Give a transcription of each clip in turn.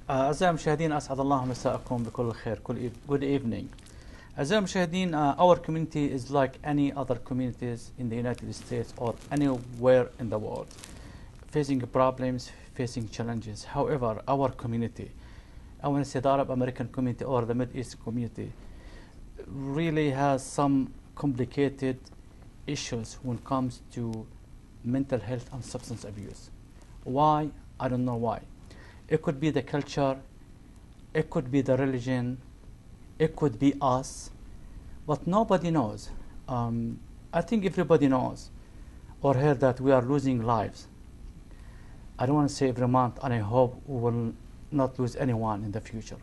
أعزائي المشاهدين أسعد الله مساءكم بكل خير. Good evening. أعزائي المشاهدين, our community is like any other communities in the United States or anywhere in the world, facing problems, facing challenges. However, our community, I want to say the Arab American community or the Middle East community, really has some complicated issues when it comes to mental health and substance abuse. Why? I don't know why. It could be the culture, it could be the religion, it could be us, but nobody knows. I think everybody knows or heard that we are losing lives. I don't want to say every month, and I hope we will not lose anyone in the future.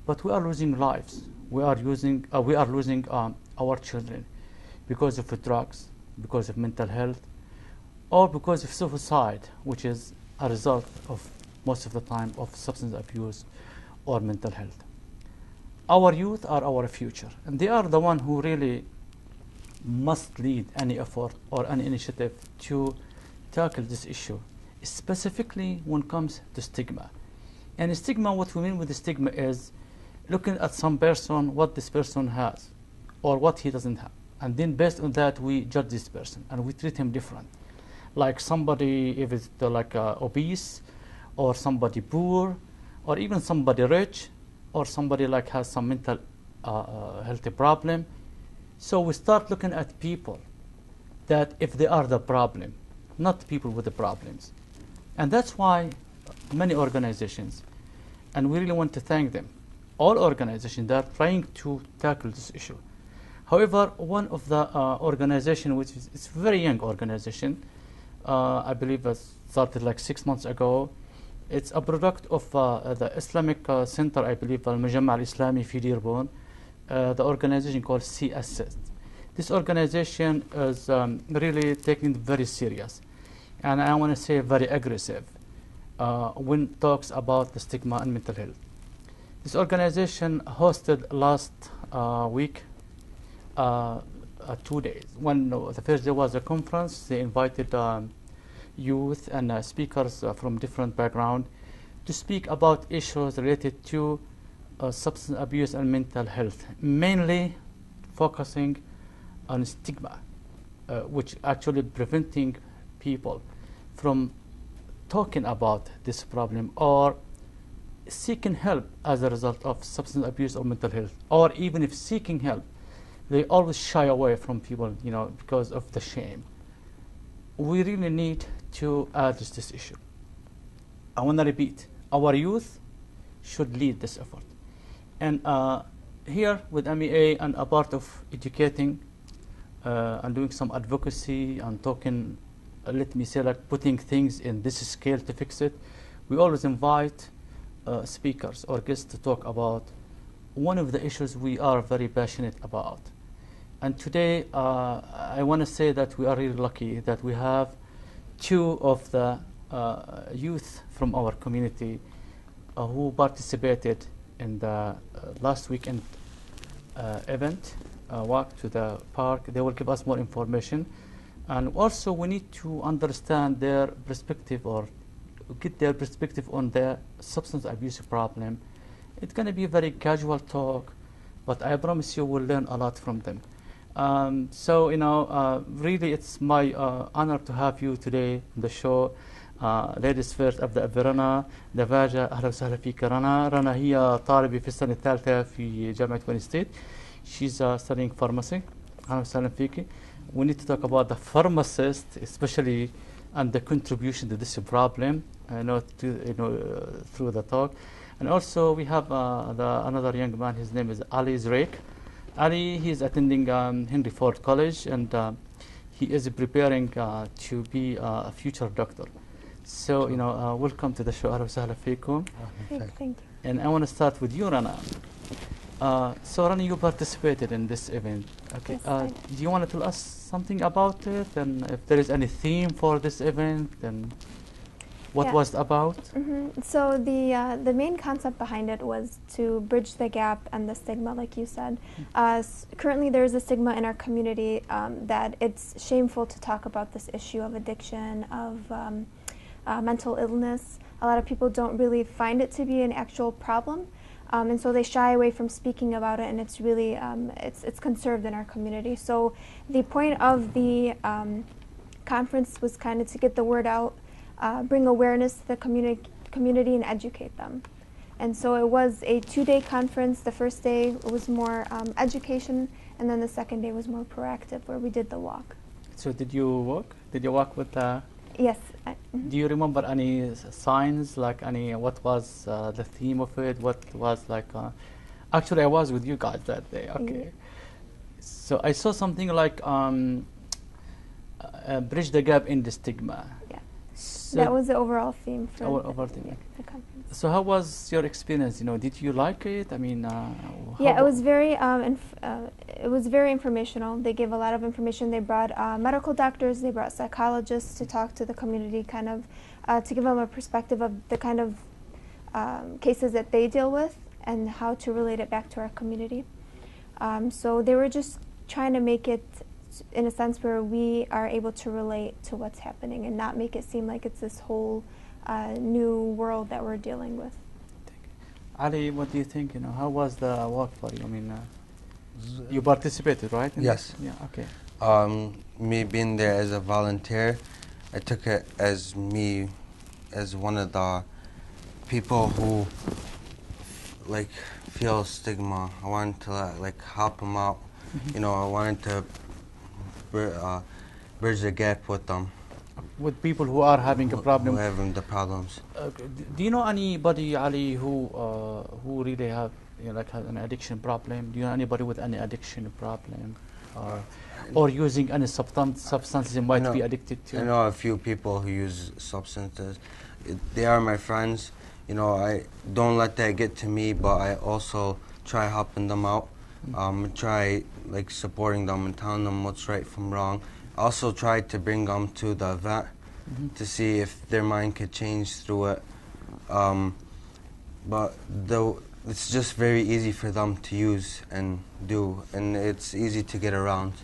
But we are losing lives. We are losing our children because of drugs, because of mental health, or because of suicide, which is a result of most of the time of substance abuse or mental health. Our youth are our future, and they are the one who really must lead any effort or any initiative to tackle this issue, specifically when it comes to stigma. And stigma, what we mean with the stigma is looking at some person, what this person has or what he doesn't have, and then based on that we judge this person and we treat him different. Like somebody, if it's obese, or somebody poor, or even somebody rich, or somebody like has some mental healthy problem. So we start looking at people that if they are the problem, not people with the problems. And that's why many organizations, and we really want to thank them, all organizations that are trying to tackle this issue. However, one of the organization, which is it's a very young organization, I believe it started like 6 months ago. It's a product of the Islamic Center, I believe, Al-Mujamma al-Islami fi Dearborn, the organization called CSS. This organization is really taking it very serious, and I want to say very aggressive when it talks about the stigma and mental health. This organization hosted last week 2 days. The first day was a conference. They invited youth and speakers from different backgrounds to speak about issues related to substance abuse and mental health, mainly focusing on stigma, which actually preventing people from talking about this problem or seeking help as a result of substance abuse or mental health, or even if seeking help, they always shy away from people, because of the shame. We really need to address this issue. I want to repeat, our youth should lead this effort. And here with MEA and a part of educating and doing some advocacy and talking, let me say, like putting things in this scale to fix it, we always invite speakers or guests to talk about one of the issues we are very passionate about. And today, I want to say that we are really lucky that we have two of the youth from our community who participated in the last weekend event, walk to the park. They will give us more information. And also, we need to understand their perspective or get their perspective on the substance abuse problem. It's going to be a very casual talk, but I promise you we'll learn a lot from them. Really it's my honor to have you today on the show. Ladies first, أبدأ برنا. دباجة. أهلا وسهلا فيك رنا. رنا هي طالبة في السنة الثالثة في جامعة وين ستيت. She's studying pharmacy. أهلا وسهلا فيك. We need to talk about the pharmacist, especially, and the contribution to this problem. Through the talk. And also we have another young man. His name is Ali Zriek. Ali, he is attending Henry Ford College, and he is preparing to be a future doctor. So, welcome to the show. أهلا وسهلا فيكم. Thank you. And I want to start with you, Rana. So, Rana, you participated in this event. Okay. Yes, Do you want to tell us something about it, and if there is any theme for this event, and what was it about? So the main concept behind it was to bridge the gap and the stigma, like you said. Currently, there is a stigma in our community that it's shameful to talk about this issue of addiction, of mental illness. a lot of people don't really find it to be an actual problem. And so they shy away from speaking about it, and it's really it's conserved in our community. So the point of the conference was kind of to get the word out, bring awareness to the community and educate them. And so it was a 2-day conference. The first day was more education, and then the second day was more proactive, where we did the walk. So did you walk? Did you walk with the... Yes. Do you remember any signs, like any, what was the theme of it? What was like, actually I was with you guys that day, okay. So I saw something like bridge the gap in the stigma. Yeah, so that was the overall theme for overall theme. The conference. So how was your experience? You know, did you like it? I mean, yeah, it was very informational. They gave a lot of information. They brought medical doctors, they brought psychologists to talk to the community, kind of to give them a perspective of the kind of cases that they deal with and how to relate it back to our community. So they were just trying to make it in a sense where we are able to relate to what's happening and not make it seem like it's this whole new world that we're dealing with. Ali, what do you think? You know, how was the walk for you? I mean, you participated, right? Yes. Yeah. Okay. Me being there as a volunteer, I took it as me, as one of the people who like feel stigma. I wanted to like help them out. You know, I wanted to bridge the gap with them. With people who are having a problem. Who having the problems. Do you know anybody, Ali, who really have, you know, like has an addiction problem? Do you know anybody with any addiction problem, or using any substances they might be addicted to? I know a few people who use substances. They are my friends. You know, I don't let that get to me, but I also try helping them out. Try like supporting them and telling them what's right from wrong. Also tried to bring them to the event to see if their mind could change through it. But though it's just very easy for them to use and do, and it's easy to get around.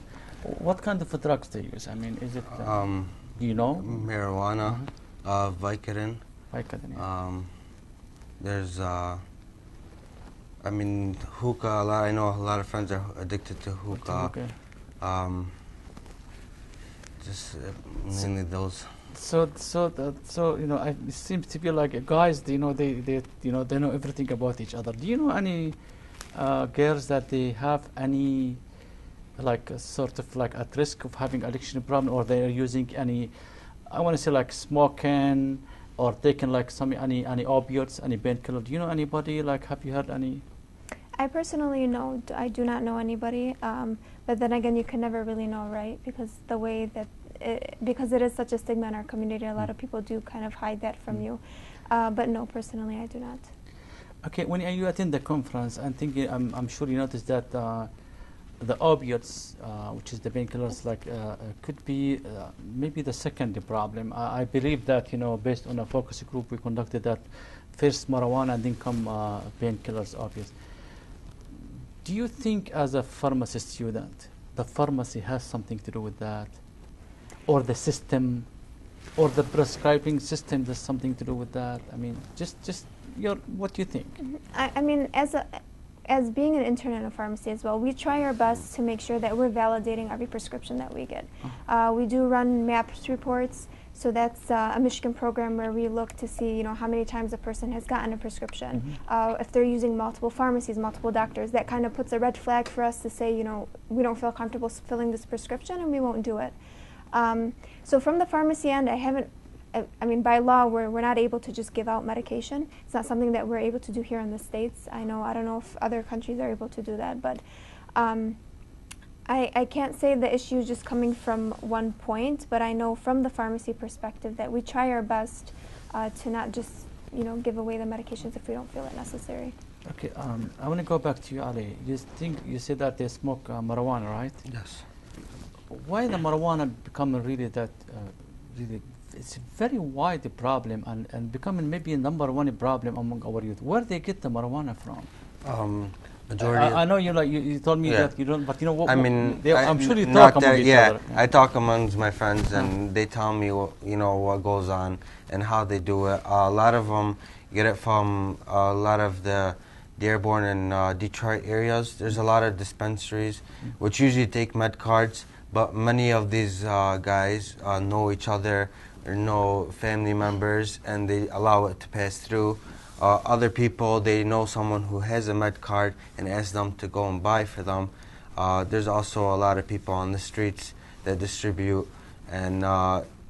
What kind of drugs they use? I mean, is it, do you know? Marijuana, Vicodin. Vicodin, yeah. There's, I mean, hookah. I know a lot of friends are addicted to hookah. Just mainly those. So you know, it seems to be like guys. You know, they know everything about each other. Do you know any girls that they have any like sort of like at risk of having addiction problem, or they are using any, I want to say like smoking or taking like any opiates, any painkiller? Do you know anybody? Like, have you heard any? I personally know, I do not know anybody, but then again, you can never really know, right? Because the way that, because it is such a stigma in our community, a lot of people do kind of hide that from you. But no, personally, I do not. Okay, when you attend the conference, I'm sure you noticed that the opiates, which is the painkillers, like could be maybe the second problem. I believe that, you know, based on a focus group, we conducted that first marijuana and then come painkillers, opiates. Do you think, as a pharmacy student, the pharmacy has something to do with that, or the system, or the prescribing system has something to do with that? I mean, just what do you think? I mean, as being an intern in a pharmacy as well, we try our best to make sure that we're validating every prescription that we get. We do run MAPS reports. So that's a Michigan program where we look to see, you know, how many times a person has gotten a prescription. If they're using multiple pharmacies, multiple doctors, that kind of puts a red flag for us to say, you know, we don't feel comfortable filling this prescription and we won't do it. So from the pharmacy end, I mean, by law, we're not able to just give out medication. It's not something that we're able to do here in the States. I don't know if other countries are able to do that, but I can't say the issue is just coming from one point, but I know from the pharmacy perspective that we try our best to not just, you know, give away the medications if we don't feel it necessary. Okay, I want to go back to you, Ali. You said that they smoke marijuana, right? Yes. Why the marijuana become really that, really, it's a very wide problem and becoming maybe a #1 problem among our youth. Where they get the marijuana from? Majority. I know you told me Yeah. that you don't, but you know what? I mean, I'm sure you not talk among that, each yeah, other. I talk amongst my friends, and they tell me what goes on and how they do it. A lot of them get it from a lot of the Dearborn and Detroit areas. There's a lot of dispensaries which usually take med cards, but many of these guys know each other or know family members, and they allow it to pass through. Other people, they know someone who has a med card and ask them to go and buy for them. There's also a lot of people on the streets that distribute, and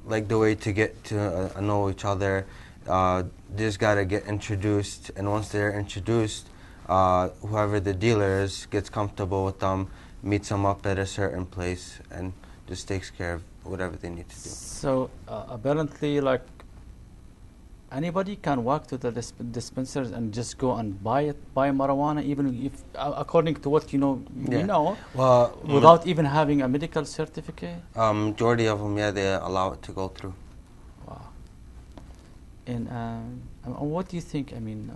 like the way to get to know each other, they just gotta get introduced, and once they're introduced, whoever the dealer is gets comfortable with them, meets them up at a certain place, and just takes care of whatever they need to do. So apparently, like anybody can walk to the dispensers and just go and buy marijuana, even if according to what you know, Well, without even having a medical certificate. Majority of them, yeah, they allow it to go through. Wow. And what do you think? I mean,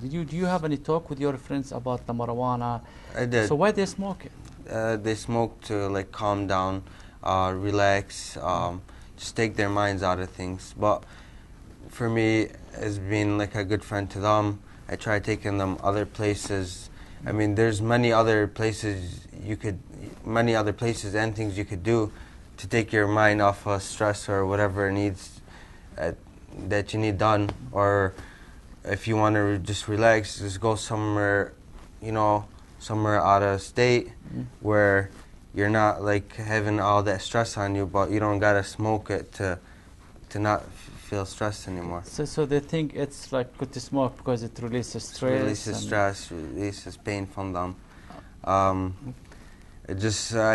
do you have any talk with your friends about the marijuana? I did. So why they smoke it? They smoke to like calm down, relax, just take their minds out of things. But for me, as being like a good friend to them, I try taking them other places. I mean, there's many other places and things you could do to take your mind off of stress or whatever needs that you need done. Or if you want to just relax, just go somewhere, somewhere out of state where you're not like having all that stress on you, but you don't gotta smoke it to not feel stressed anymore. So they think it's like good to smoke because it releases stress. Releases stress, releases pain from them. I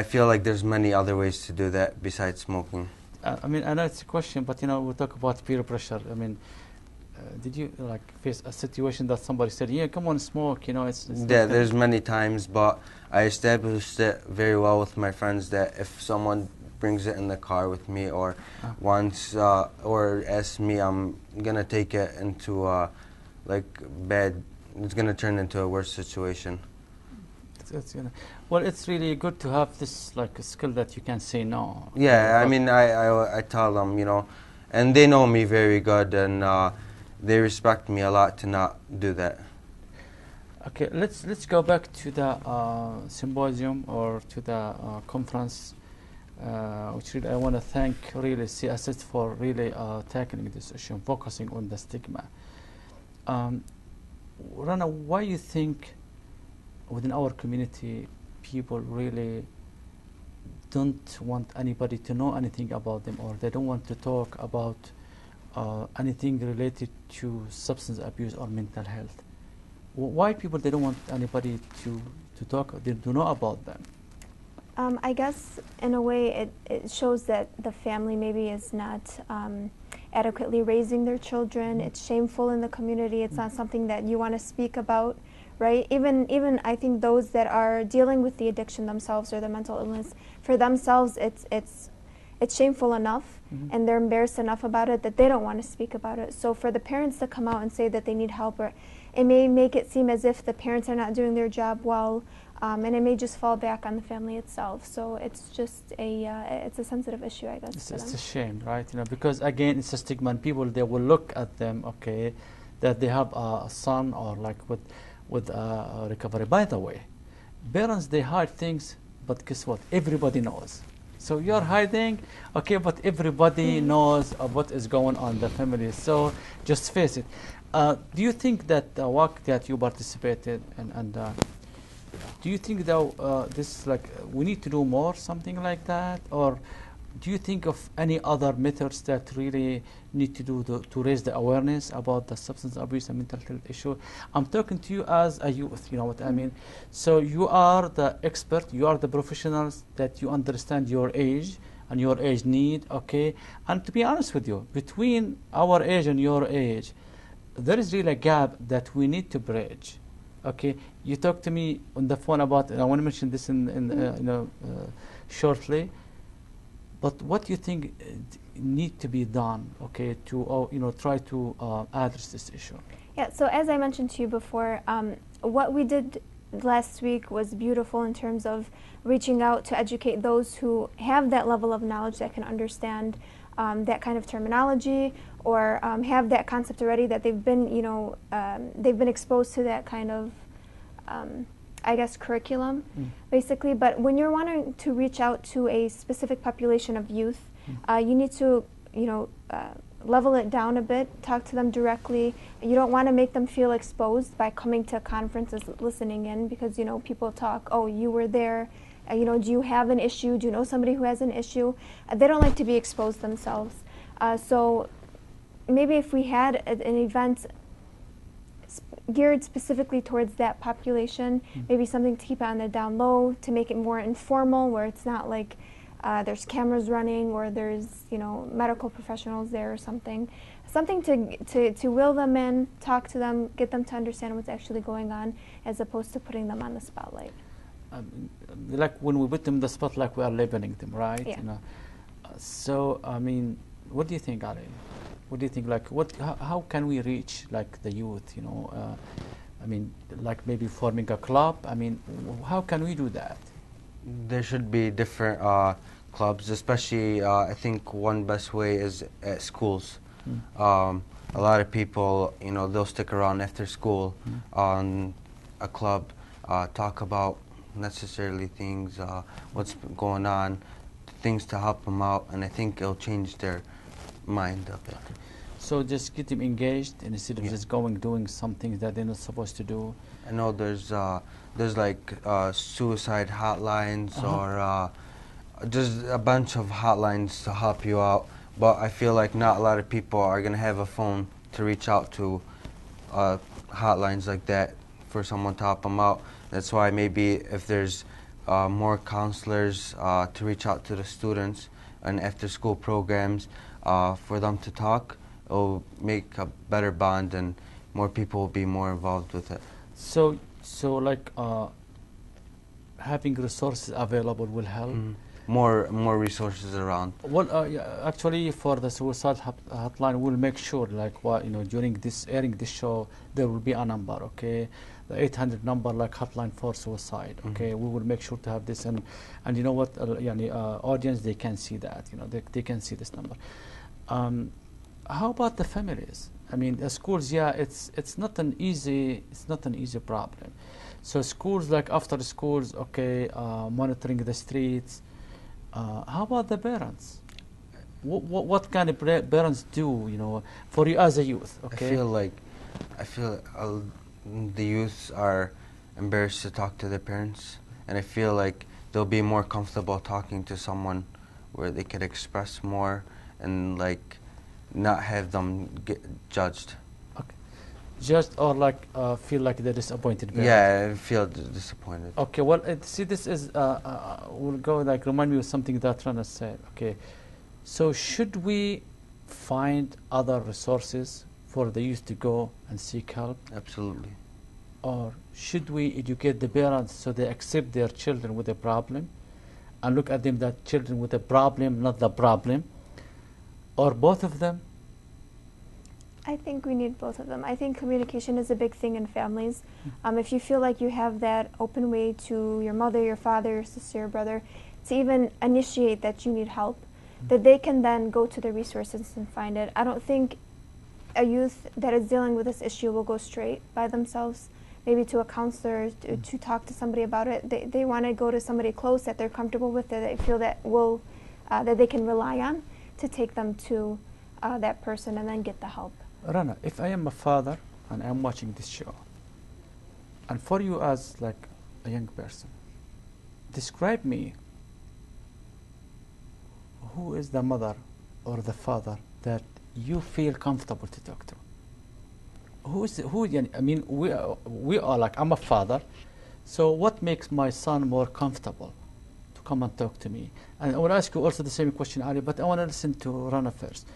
feel like there's many other ways to do that besides smoking. I mean, I know it's a question, but we talk about peer pressure. I mean, did you like face a situation that somebody said, "Yeah, come on, smoke"? It's yeah, there's many times, but I established it very well with my friends that if someone brings it in the car with me or wants or asks me, I'm gonna take it into it's gonna turn into a worse situation. Well, it's really good to have this like a skill that you can say no. Yeah, I mean, I tell them, and they know me very good, and they respect me a lot to not do that. Okay, let's go back to the symposium or to the conference, which really I want to thank really CSS for really tackling this issue, focusing on the stigma. Rana, why you think within our community people really don't want anybody to know anything about them, or they don't want to talk about anything related to substance abuse or mental health? Why people they don't want anybody to talk, to know about them? I guess in a way it shows that the family maybe is not adequately raising their children. It's shameful in the community. It's not something that you want to speak about, right? Even I think those that are dealing with the addiction themselves or the mental illness, for themselves it's shameful enough, and they're embarrassed enough about it that they don't want to speak about it. So for the parents to come out and say that they need help, or it may make it seem as if the parents are not doing their job well, and it may just fall back on the family itself. So it's just it's a sensitive issue, I guess. It's a shame, right? Because again, it's a stigma, and people they will look at them, okay, that they have a son or like with recovery. By the way, parents they hide things, but guess what? Everybody knows. So you're hiding, okay, but everybody knows what is going on in the family. So just face it. Do you think that the work that you participated and do you think that this like we need to do more, something like that, or do you think of any other methods that really need to do to raise the awareness about the substance abuse and mental health issue? I'm talking to you as a youth, you know what I mean? So you are the expert, you are the professionals that you understand your age and your age need, okay? And to be honest with you, between our age and your age, there is really a gap that we need to bridge. Okay, you talked to me on the phone about, and I want to mention this shortly. But what do you think need to be done, okay, to try to address this issue? Yeah. So as I mentioned to you before, what we did last week was beautiful in terms of reaching out to educate those who have that level of knowledge that can understand that kind of terminology, or have that concept already, that they've been, they've been exposed to that kind of, I guess, curriculum, basically. But when you're wanting to reach out to a specific population of youth, you need to, level it down a bit, talk to them directly. You don't want to make them feel exposed by coming to conferences, listening in, because, people talk, oh, you were there, do you have an issue? Do you know somebody who has an issue? They don't like to be exposed themselves. So maybe if we had an event geared specifically towards that population, maybe something to keep on the down low, to make it more informal, where it's not like there's cameras running, or there's medical professionals there or something to wheel them in, talk to them, get them to understand what's actually going on, as opposed to putting them on the spotlight. Like when we put them in the spotlight, we are labeling them, right? Yeah. So I mean, what do you think, Ali? What do you think? Like, how can we reach like the youth? I mean, like maybe forming a club. I mean, how can we do that? There should be different clubs, especially I think one best way is at schools. A lot of people, they'll stick around after school on a club, talk about necessarily things, what's going on, things to help them out, and I think it'll change their mind of it. Okay. So just get them engaged instead of just doing something that they're not supposed to do. I know there's like suicide hotlines or just a bunch of hotlines to help you out, but I feel like not a lot of people are going to have a phone to reach out to hotlines like that for someone to help them out. That's why maybe if there's more counselors to reach out to the students and after school programs for them to talk, it'll make a better bond and more people will be more involved with it. So like having resources available will help. More resources around. Well, yeah, actually, for the suicide hotline, we'll make sure, like, during this airing this show, there will be a number, okay, the 800 number, like hotline for suicide, okay. We will make sure to have this, and you know what, audience, they can see that, they can see this number. How about the families? I mean, the schools, yeah, it's not an easy problem. So schools, like after schools, okay, monitoring the streets. How about the parents? What kind of parents do, for you as a youth? Okay. I feel the youths are embarrassed to talk to their parents, and I feel like they'll be more comfortable talking to someone where they could express more and like not have them get judged. Okay. Just or like feel like they're disappointed. Yeah, I feel disappointed. Okay, well, see, this is we'll go like remind me of something that Rana said. Okay, so should we find other resources for the youth to go and seek help? Absolutely. Or should we educate the parents so they accept their children with a problem and look at them that children with a problem, not the problem? Or both of them? I think we need both of them. I think communication is a big thing in families. If you feel like you have that open way to your mother, your father, your sister, your brother, to even initiate that you need help, that they can then go to the resources and find it. I don't think a youth that is dealing with this issue will go straight by themselves, maybe to a counselor, to talk to somebody about it. They want to go to somebody close that they're comfortable with, that they feel that that they can rely on to take them to that person and then get the help. Rana, if I am a father and I'm watching this show, and for you as like a young person, describe me who is the mother or the father that you feel comfortable to talk to. I mean, we are like, I'm a father, so what makes my son more comfortable to come and talk to me? And I want to ask you also the same question, Ali, but I want to listen to Rana first.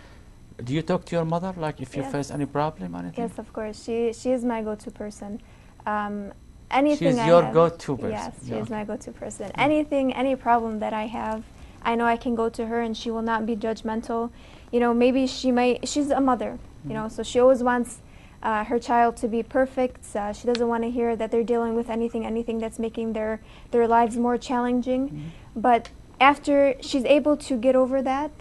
Do you talk to your mother, like if you face any problem or anything? Yes, of course. She is my go-to person. Anything She's your go-to person. Yes, she is my go-to person. Anything, any problem that I have, I know I can go to her and she will not be judgmental. Maybe she's a mother, so she always wants her child to be perfect. She doesn't want to hear that they're dealing with anything that's making their lives more challenging. But after she's able to get over that,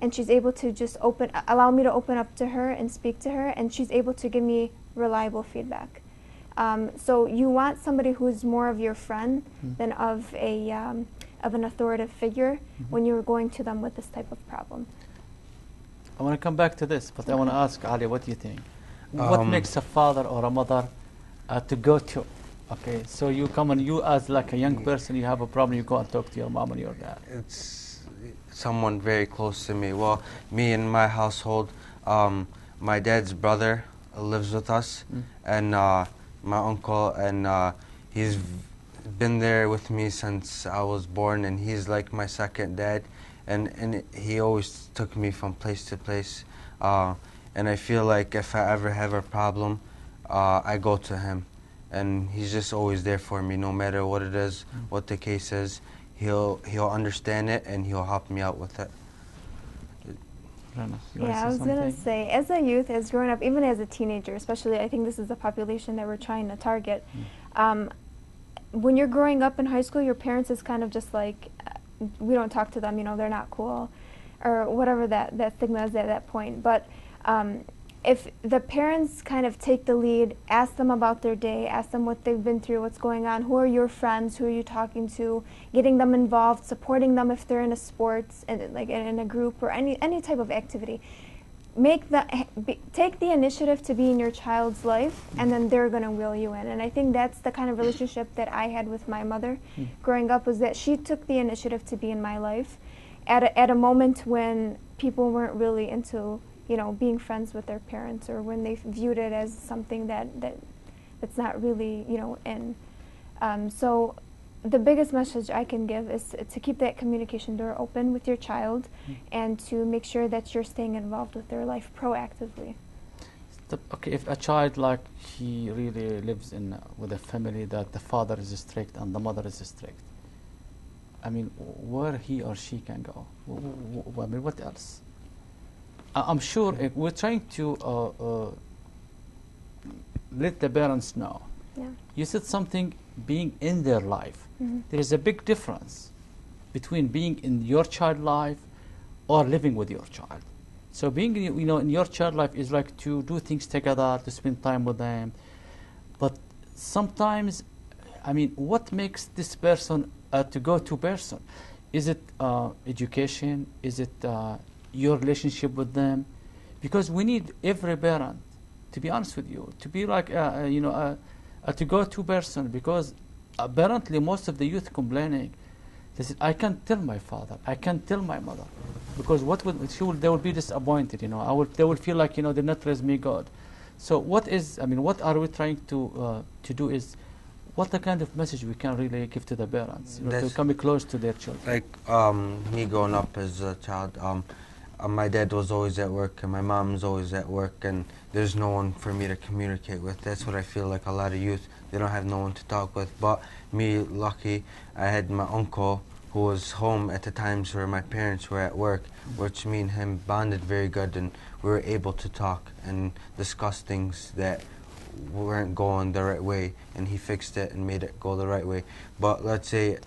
and she's able to just allow me to open up to her and speak to her, and she's able to give me reliable feedback. So you want somebody who's more of your friend than of an authoritative figure when you're going to them with this type of problem. I want to come back to this, but I want to ask Ali, what do you think? What makes a father or a mother to go to? Okay, so you come and you as like a young person, you have a problem, you go and talk to your mom and your dad. It's someone very close to me. Well, me and my household, my dad's brother lives with us, and my uncle, and he's been there with me since I was born, and he's like my second dad, and he always took me from place to place, and I feel like if I ever have a problem, I go to him, and he's just always there for me, no matter what it is, what the case is. He'll understand it, and he'll help me out with it. Rana, Yeah, I was going to say, as a youth, as growing up, even as a teenager, especially, I think this is the population that we're trying to target. When you're growing up in high school, your parents is kind of just like, we don't talk to them, you know, they're not cool, or whatever that stigma is at that point. But if the parents kind of take the lead, ask them about their day, ask them what they've been through, what's going on, who are your friends, who are you talking to, getting them involved, supporting them if they're in a sports, and like in a group or any type of activity. Take the initiative to be in your child's life, and then they're going to wheel you in. And I think that's the kind of relationship that I had with my mother growing up, was that she took the initiative to be in my life at a moment when people weren't really into, you know, being friends with their parents, or when they viewed it as something that's not really, you know, in. So the biggest message I can give is to keep that communication door open with your child, and to make sure that you're staying involved with their life proactively. Okay, if a child, like, he really lives in with a family that the father is strict and the mother is strict, I mean, where he or she can go? I mean, what else? I'm sure we're trying to let the parents know. Yeah. You said something, being in their life. There is a big difference between being in your child life or living with your child. So being, you know, in your child life is like to do things together, to spend time with them. But sometimes, I mean, what makes this person to go-to person? Is it education? Is it your relationship with them? Because we need every parent, to be honest with you, to be like, you know, to go-to person, because apparently most of the youth complaining, they said, I can't tell my father, I can't tell my mother, because they will be disappointed, you know, they will feel like, you know, they not raised me God. So what are we trying to do is, what the kind of message we can really give to the parents, you know, to come close to their children? Like me growing up as a child, my dad was always at work, and my mom's always at work, and there's no one for me to communicate with. That's what I feel like a lot of youth, they don't have no one to talk with. But me, lucky, I had my uncle who was home at the times where my parents were at work, which me and him bonded very good, and we were able to talk and discuss things that weren't going the right way, and he fixed it and made it go the right way. But let's say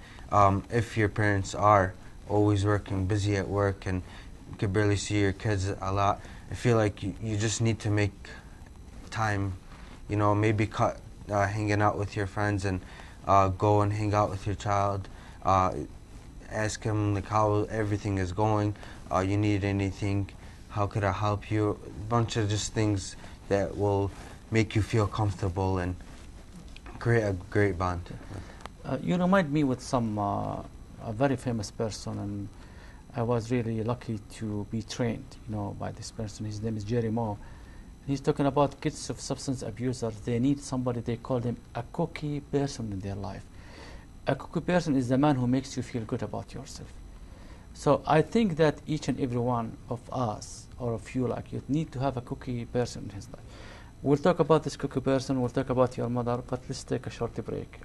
if your parents are always working, busy at work, and you could barely see your kids a lot, I feel like you just need to make time, you know, maybe cut hanging out with your friends, and go and hang out with your child. Ask him like how everything is going. You need anything? How could I help you? A bunch of just things that will make you feel comfortable and create a great bond. You remind me with some a very famous person, and I was really lucky to be trained, you know, by this person. His name is Jerry Moe. He's talking about kids of substance abusers. They need somebody, they call them a cookie person in their life. A cookie person is the man who makes you feel good about yourself. So I think that each and every one of us, or of you like you, need to have a cookie person in his life. We'll talk about this cookie person, we'll talk about your mother, but let's take a short break.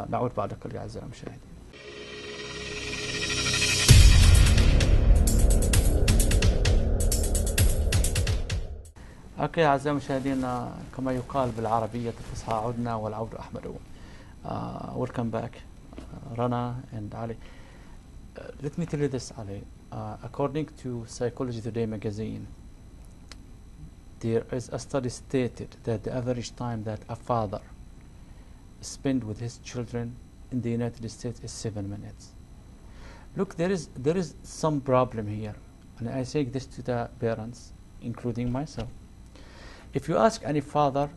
نعود بعد قليل أعزائي المشاهدين. اوكي اعزائي المشاهدين كما يقال بالعربية الفصحى عدنا والعود احمد. Welcome back, Rana and Ali. Let me tell you this, Ali. According to Psychology Today magazine, there is a study stated that the average time that a father spends with his children in the United States is 7 minutes. Look, there is some problem here, and I say this to the parents, including myself. If you ask any father,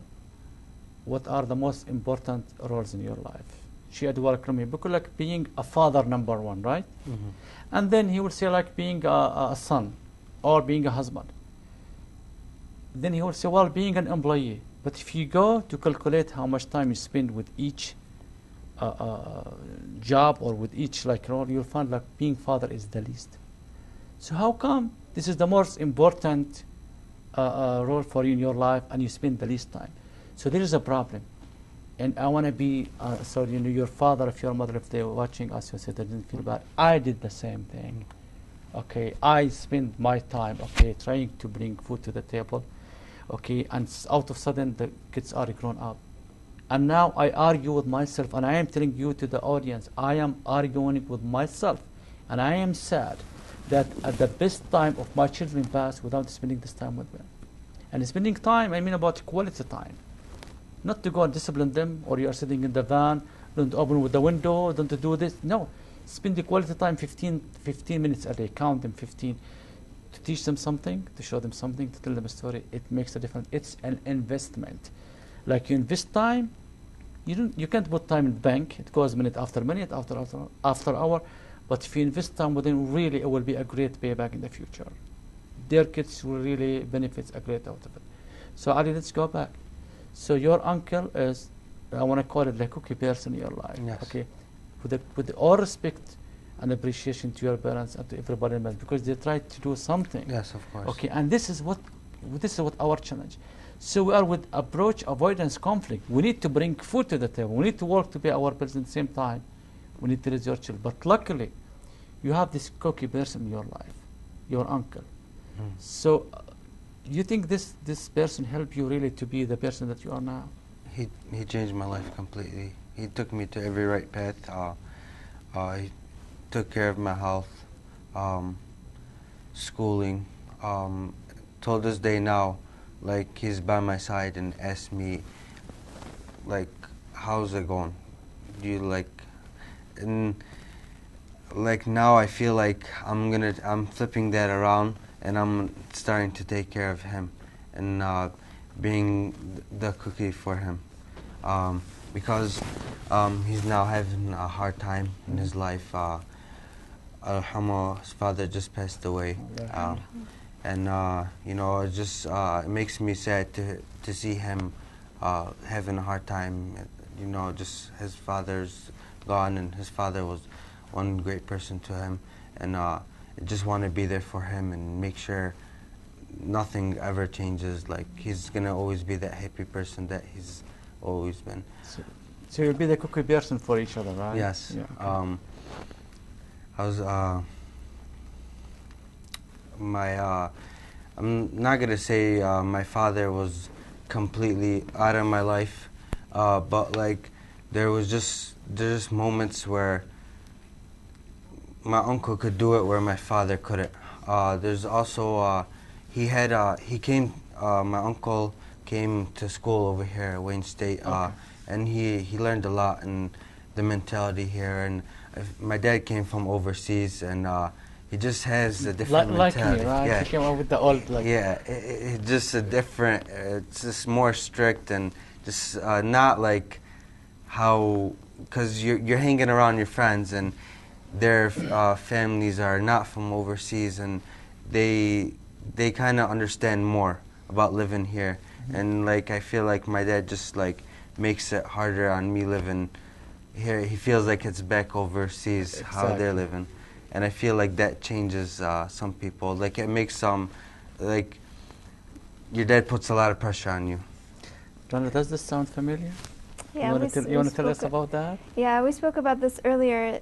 what are the most important roles in your life? شيء أدوارك رمي بيقول لك being a father number one, right? And then he will say like being a son or being a husband. Then he will say, well, being an employee. But if you go to calculate how much time you spend with each job or with each like role, you'll find like being father is the least. So how come this is the most important role for you in your life and you spend the least time? So there is a problem. And I want to be, so you know, your father, if your mother, if they're watching us, you said they didn't feel bad. I did the same thing. Okay, I spent my time, okay, trying to bring food to the table. Okay, and out of sudden the kids are grown up. And now I argue with myself, and I am telling you to the audience, I am arguing with myself. And I am sad that at the best time of my children passed without spending this time with them. And spending time, I mean about quality time. Not to go and discipline them, or you are sitting in the van, don't open with the window, don't do this. No, spend the quality time 15 minutes a day, count them 15. To teach them something, to show them something, to tell them a story, it makes a difference. It's an investment. Like you invest time, you can't put time in the bank. It goes minute, after hour. But if you invest time with them, really it will be a great payback in the future. Their kids will really benefit a great out of it. So Ali, let's go back. So your uncle is, I want to call it the cookie person in your life. Yes. Okay, with all respect and appreciation to your parents and to everybody else, because they tried to do something. Yes, of course. Okay, and this is what our challenge. So we are with approach avoidance conflict. We need to bring food to the table. We need to work to pay our bills at the same time. We need to raise your children. But luckily, you have this cookie person in your life, your uncle. So you think this person helped you really to be the person that you are now? He changed my life completely. He took me to every right path. He took care of my health, schooling. Till this day now, like he's by my side and asks me, like, how's it going? Do you like? And like now, I feel like I'm flipping that around, and I'm starting to take care of him, and being the cookie for him, because he's now having a hard time in his life. Alhamdulillah, his father just passed away, and you know, it just it makes me sad to see him having a hard time. You know, just his father's gone, and his father was one great person to him, and I just want to be there for him and make sure nothing ever changes. Like he's gonna always be that happy person that he's always been. So you'll be the cookie person for each other, right? Yes. Yeah, okay. I was I'm not gonna say my father was completely out of my life, but like there's just moments where my uncle could do it where my father couldn't. There's also my uncle came to school over here at Wayne State, and he learned a lot in the mentality here. And my dad came from overseas, and he just has a different mentality. Like me, right? Yeah. He came up with the old, like. Yeah, it's just a different. It's just more strict and just not like how, because you're hanging around your friends and their families are not from overseas, and they kind of understand more about living here. And like I feel like my dad just like makes it harder on me living here. He feels like it's back overseas how they're living, and I feel like that changes some people. Like it makes some, like your dad puts a lot of pressure on you. Rana, does this sound familiar? Yeah, you want to tell us about that? Yeah, we spoke about this earlier,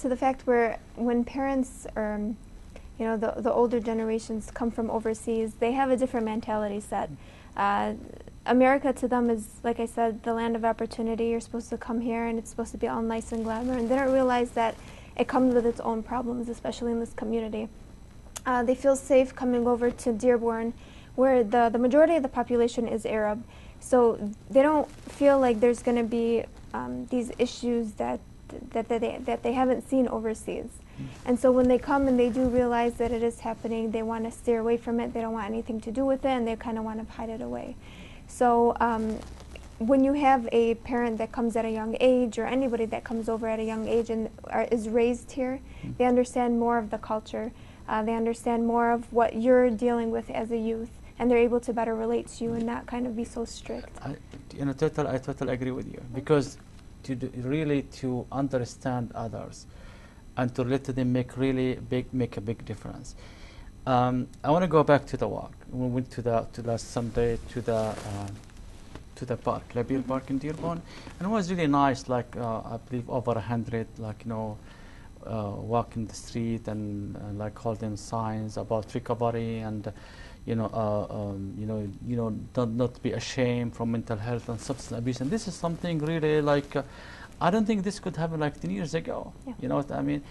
to the fact where when parents you know, the older generations come from overseas, they have a different mentality set. America to them is, like I said, the land of opportunity. You're supposed to come here and it's supposed to be all nice and glamour, and they don't realize that it comes with its own problems, especially in this community. They feel safe coming over to Dearborn, where the majority of the population is Arab, so they don't feel like there's going to be these issues that they haven't seen overseas. And so when they come and they do realize that it is happening, they want to steer away from it. They don't want anything to do with it, and they kind of want to hide it away. So when you have a parent that comes at a young age, or anybody that comes over at a young age and is raised here, they understand more of the culture. They understand more of what you're dealing with as a youth, and they're able to better relate to you and not kind of be so strict. I totally agree with you, because really to understand others and to let them make a big difference. I want to go back to the walk. We went to last Sunday to the park, Labir Park in Dearborn, and it was really nice. Like I believe over 100, like walking the street and like holding signs about recovery and not be ashamed from mental health and substance abuse. And this is something really like I don't think this could happen like 10 years ago. Yeah. You know what I mean?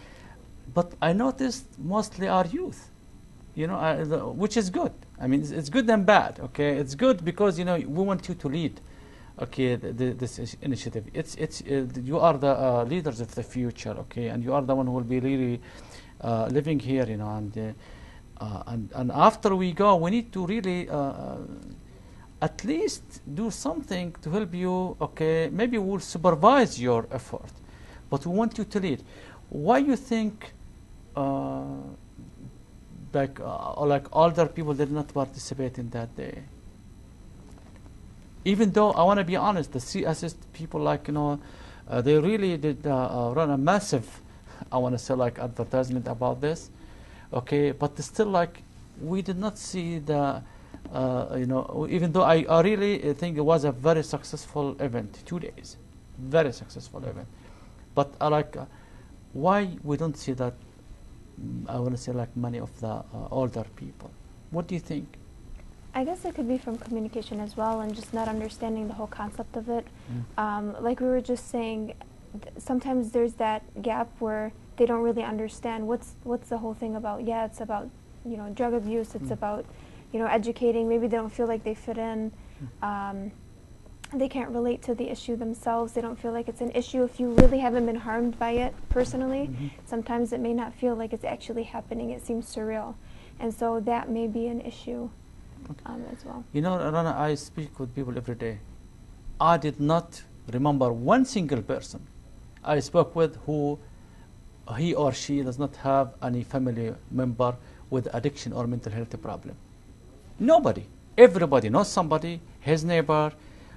But I noticed mostly our youth, which is good. I mean, it's good and bad. Okay, it's good because we want you to lead. Okay, this initiative. It's you are the leaders of the future. Okay, and you are the one who will be really living here. And after we go, we need to really at least do something to help you. Okay, maybe we'll supervise your effort, but we want you to lead. Why you think like older people did not participate in that day? Even though I want to be honest, the CSS people they really did run a massive, I want to say advertisement about this. Okay, but still we did not see the even though I really think it was a very successful event, 2 days, very successful event. But why we don't see that? I want to say many of the older people. What do you think? I guess it could be from communication as well, and just not understanding the whole concept of it. Like we were just saying, sometimes there's that gap where they don't really understand what's the whole thing about. Yeah, it's about drug abuse. It's about educating. Maybe they don't feel like they fit in. They can't relate to the issue themselves. They don't feel like it's an issue if you really haven't been harmed by it personally. Sometimes it may not feel like it's actually happening. It seems surreal, and so that may be an issue. As well. Rana, I speak with people every day. I did not remember one single person I spoke with who he or she does not have any family member with addiction or mental health problem. Nobody. Everybody knows somebody, his neighbor,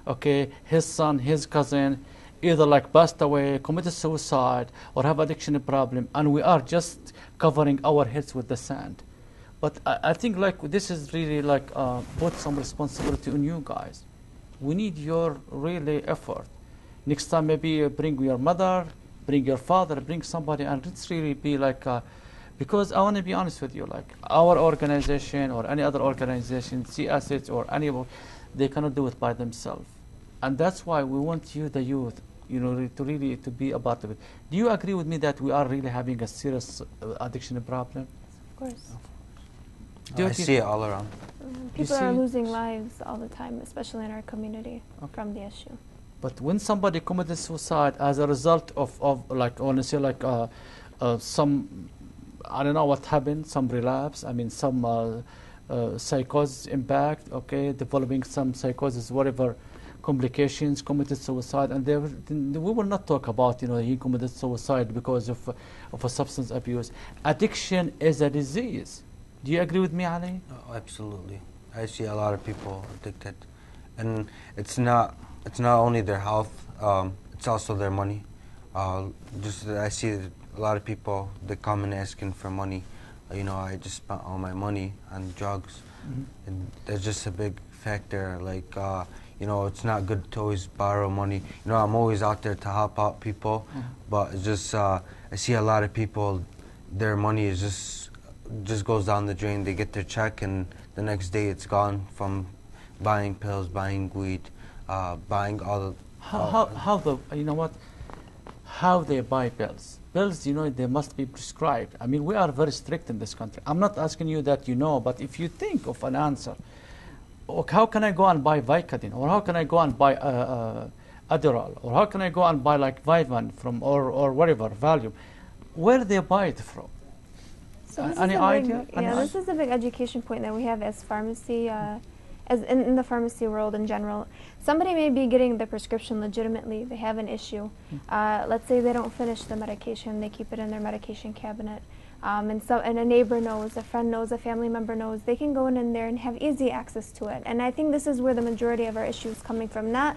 okay, his son, his cousin, either passed away, committed suicide, or have addiction problem, and we are just covering our heads with the sand. But I think this is really put some responsibility on you guys. We need your really effort. Next time maybe bring your mother, bring your father, bring somebody, and let's really be because I want to be honest with you, our organization or any other organization, CSH or any, they cannot do it by themselves. And that's why we want you, the youth, to be a part of it. Do you agree with me that we are really having a serious addiction problem? Of course. I see it all around. People are losing lives all the time, especially in our community, from the issue. But when somebody committed suicide as a result of I want to say some, I don't know what happened, some relapse, I mean some psychosis impact, okay, developing some psychosis, whatever complications, committed suicide, and we will not talk about he committed suicide because of a substance abuse. Addiction is a disease. Do you agree with me, Ali? Oh, absolutely. I see a lot of people addicted, and it's not only their health, it's also their money. I see a lot of people, they come and asking for money. I just spent all my money on drugs. And that's just a big factor. It's not good to always borrow money. I'm always out there to help out people, but it's just I see a lot of people, their money is just just goes down the drain. They get their check, and the next day it's gone from buying pills, buying weed, buying all. You know what? How they buy pills? Pills, you know, they must be prescribed. I mean, we are very strict in this country. I'm not asking you that you know, but if you think of an answer, how can I go and buy Vicodin, or how can I go and buy Adderall, or how can I go and buy like Vivan from or whatever Valium? Where do they buy it from? So this Any is a idea? big, yeah, this is a big education point that we have as pharmacy, as in the pharmacy world in general. Somebody may be getting the prescription legitimately. They have an issue. Let's say they don't finish the medication. They keep it in their medication cabinet. And a neighbor knows, a friend knows, a family member knows. They can go in there and have easy access to it. And I think this is where the majority of our issue is coming from. Not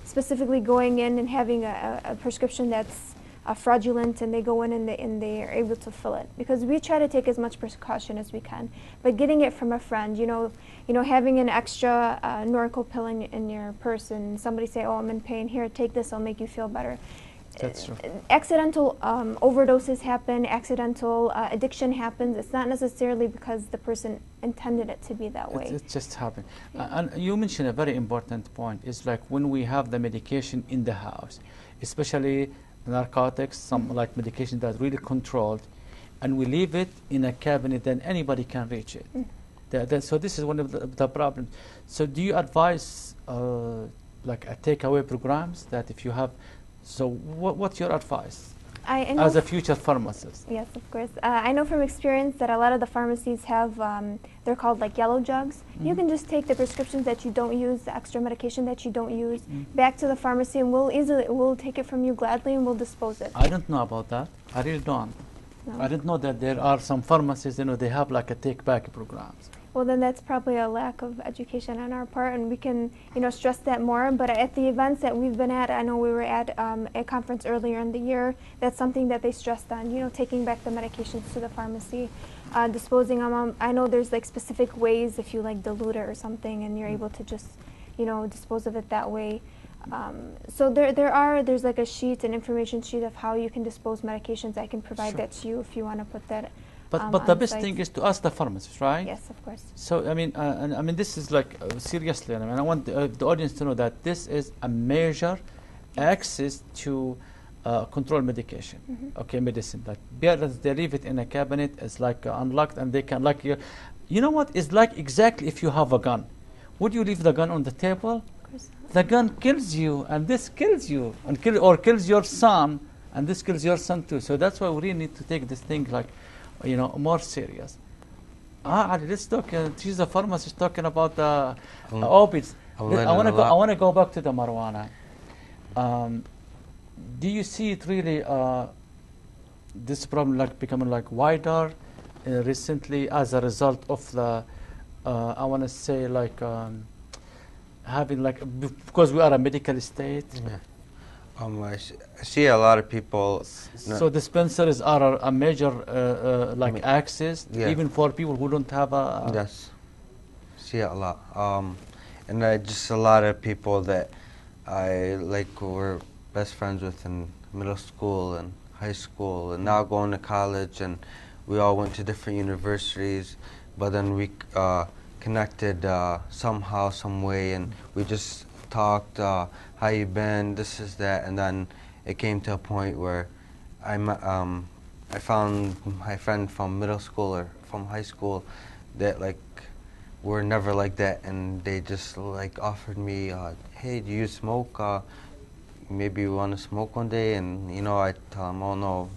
specifically going in and having a prescription that's fraudulent, and they go in and they are able to fill it, because we try to take as much precaution as we can. But getting it from a friend, you know, having an extra Norco pill in your purse, and somebody say, "Oh, I'm in pain. Here, take this. It'll make you feel better." That's true. Accidental overdoses happen. Accidental addiction happens. It's not necessarily because the person intended it to be that way. It just happened. Yeah. And you mentioned a very important point. It's like when we have the medication in the house, especially narcotics, some like medication that's really controlled, and we leave it in a cabinet, then anybody can reach it. So this is one of the problems. So do you advise like a takeaway programs that if you have, so what's your advice I know as a future pharmacist? Yes, of course. I know from experience that a lot of the pharmacies have, they're called like yellow jugs. You can just take the prescriptions that you don't use, the extra medication that you don't use, back to the pharmacy, and we'll take it from you gladly, and we'll dispose it. I don't know about that. I really don't. No. I didn't know that there are some pharmacies, you know, they have like a take-back programs. Well, then that's probably a lack of education on our part, and we can, stress that more. But at the events that we've been at, I know we were at a conference earlier in the year, that's something that they stressed on, taking back the medications to the pharmacy, disposing them. I know there's like specific ways if you like dilute it or something, and you're able to just, dispose of it that way. So there's like a sheet, an information sheet of how you can dispose medications. I can provide that to you if you want to put that. But the best thing is to ask the pharmacist, right? Yes, of course. So I mean, this is like seriously. I mean, I want the audience to know that this is a major access to controlled medication. Okay, medicine. Like they leave it in a cabinet. It's like unlocked, and they can like you know what? It's like exactly if you have a gun. Would you leave the gun on the table? Of course not. The gun kills you, and this kills you, and kills your son, and this kills your son too. So that's why we really need to take this thing like, more serious. Ali, let's talk. She's a pharmacist talking about the opiates. I want to go back to the marijuana. Do you see it really this problem like becoming like wider recently as a result of the I want to say like having like because we are a medical state. Yeah. I see a lot of people. So dispensaries are a major access, even for people who don't have a. Yes, see it a lot. And just a lot of people that I were best friends with in middle school and high school, and now going to college, and we all went to different universities, but then we connected somehow, some way, and we just talked. How you been? This is that, and then it came to a point where I found my friend from middle school or from high school that were never like that, and they just offered me, hey, do you smoke? Maybe you want to smoke one day? And I tell them, oh no,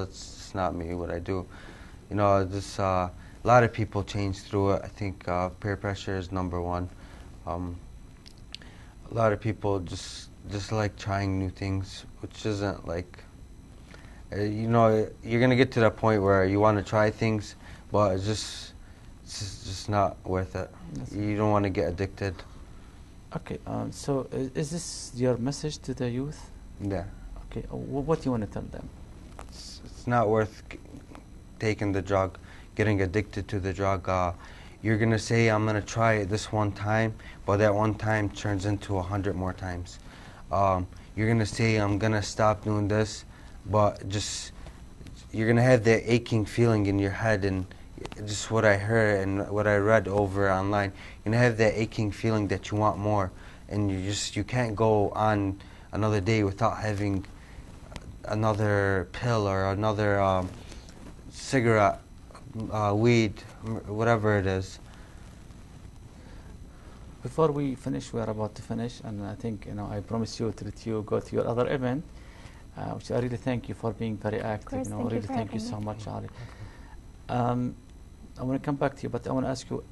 it's not me. What I do, this a lot of people change through it. I think peer pressure is number one. A lot of people just like trying new things, which isn't you're gonna get to that point where you want to try things, but it's just not worth it. You don't want to get addicted. Okay, so is this your message to the youth? Yeah. Okay, what do you want to tell them? It's not worth taking the drug, getting addicted to the drug. You're going to say, I'm going to try it this one time, but that one time turns into 100 more times. You're going to say, I'm going to stop doing this, but you're going to have that aching feeling in your head, and just what I heard and what I read over online, you know, have that aching feeling that you want more, and you can't go on another day without having another pill or another cigarette, weed, whatever it is. Before we finish, we are about to finish, and I think I promise you to let you go to your other event, which I really thank you for being very active. course, thank you Really for thank you having so me. much, Ali. I want to come back to you, but I want to ask you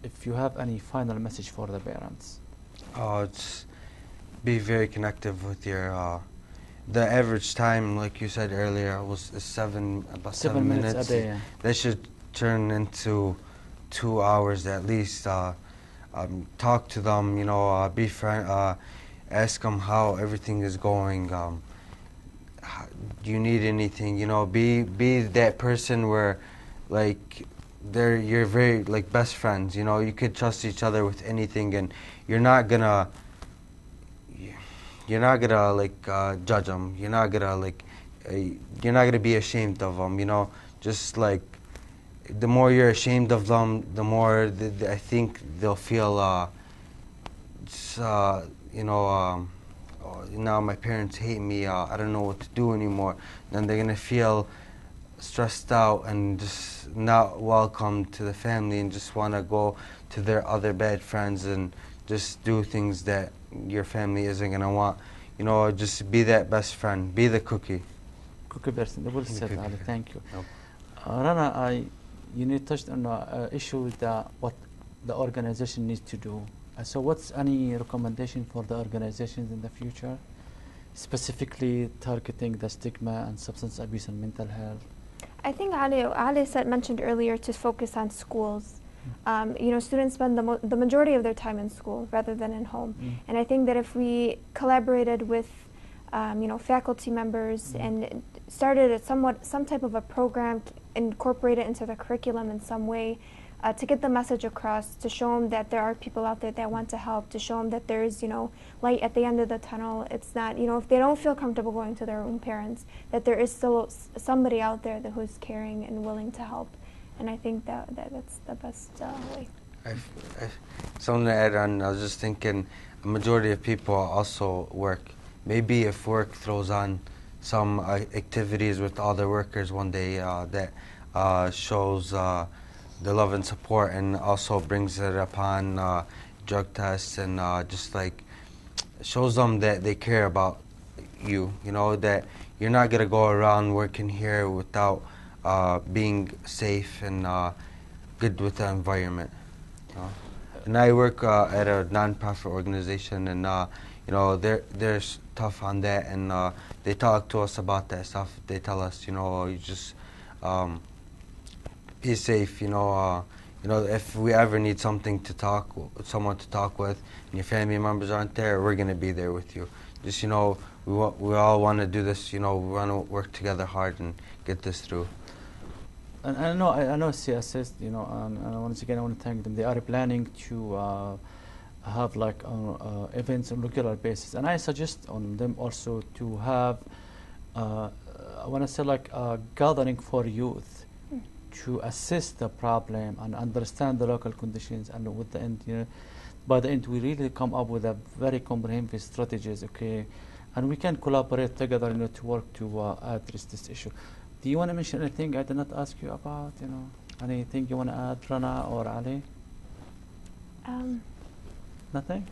if you have any final message for the parents. It's be very connective with your. The average time, like you said earlier, was about 7 minutes. A day. Yeah. That should turn into 2 hours at least. Talk to them, be friend, ask them how everything is going. Do you need anything? Be that person where, like, you're very like best friends. You could trust each other with anything, and you're not gonna like judge them. You're not gonna be ashamed of them. Just like the more you're ashamed of them, the more I think they'll feel. Oh, now my parents hate me. I don't know what to do anymore. Then they're gonna feel stressed out and just not welcome to the family, and just want to go to their other bad friends and just do things that your family isn't gonna want. Just be that best friend. Be the cookie. Cookie person. Well said, Cookie. Ali. Thank you. Nope. Rana, you touched on an issue that what the organization needs to do. So what's any recommendation for the organizations in the future, specifically targeting the stigma and substance abuse and mental health? I think Ali mentioned earlier to focus on schools. Students spend the majority of their time in school rather than in home. And I think that if we collaborated with faculty members and started some type of a program, incorporate it into the curriculum in some way, to get the message across, to show them that there are people out there that want to help, to show them that there is, light at the end of the tunnel. It's not, if they don't feel comfortable going to their own parents, that there is still somebody out there who's caring and willing to help. And I think that's the best way. Something to add on, I was just thinking, a majority of people also work. Maybe if work throws on some activities with other workers one day that shows the love and support, and also brings it upon drug tests, and just like shows them that they care about you, that you're not going to go around working here without being safe and good with the environment. And I work at a non-profit organization, and they're tough on that, and they talk to us about that stuff. They tell us, you just be safe. If we ever need someone to talk with, and your family members aren't there, we're gonna be there with you. Just we all want to do this. We want to work together hard and get this through. And I know CSS, and once again I want to thank them. They are planning to have like events on regular basis, and I suggest on them also to have I want to say like a gathering for youth to assess the problem and understand the local conditions, and with the end, by the end we really come up with a very comprehensive strategies, okay, and we can collaborate together, to work to address this issue. Do you want to mention anything I did not ask you about? Anything you want to add, Rana or Ali? Nothing?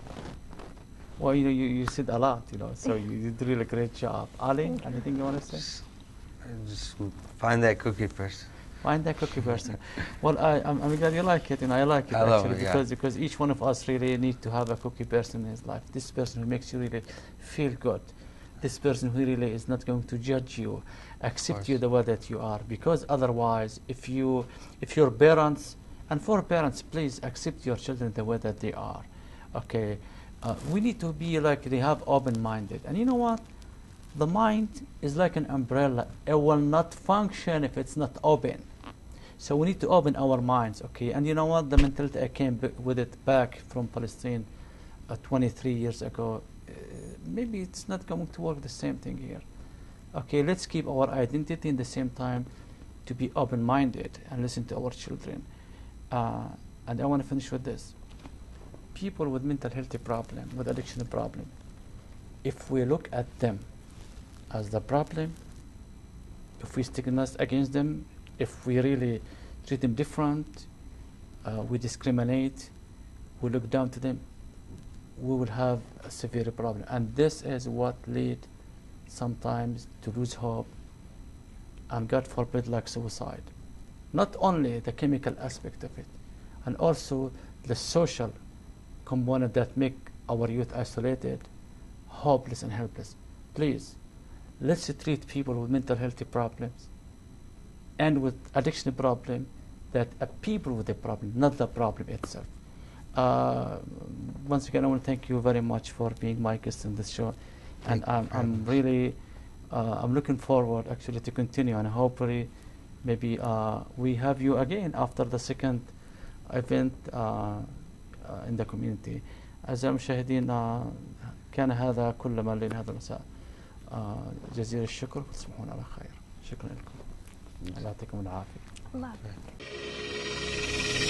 Well, you said a lot, so you did really great job. Ali, anything you want to say? Just find that cookie person. Find that cookie person. Well, I'm glad you like it, and I like it I love actually, it, yeah. because each one of us really need to have a cookie person in his life. This person who makes you really feel good. This person who really is not going to judge you, accept you the way that you are. Because otherwise, if your parents, and for parents, please accept your children the way that they are. Okay, we need to be like they have open-minded. And you know what? The mind is like an umbrella. It will not function if it's not open. So we need to open our minds, okay? And you know what? The mentality I came with it back from Palestine 23 years ago. Maybe it's not going to work the same thing here. Okay, let's keep our identity in the same time. to be open-minded and listen to our children. And I want to finish with this. People with mental health problem, with addiction problem, if we look at them as the problem, if we stigmatize against them, if we really treat them different, we discriminate, we look down to them, we will have a severe problem. And this is what leads sometimes to lose hope and, God forbid, like suicide. Not only the chemical aspect of it, and also the social component that make our youth isolated, hopeless and helpless. Please, let's treat people with mental health problems and with addiction problem that are people with the problem, not the problem itself. Once again, I want to thank you very much for being my guest in this show, and I'm really I'm looking forward actually to continue, and hopefully maybe we have you again after the second event in the community. أعزائي المشاهدين، كان هذا كل ما لنا هذا المساء. جزيل الشكر، تصبحون على خير. شكرا لكم. الله يعطيكم العافية. الله يعافيك.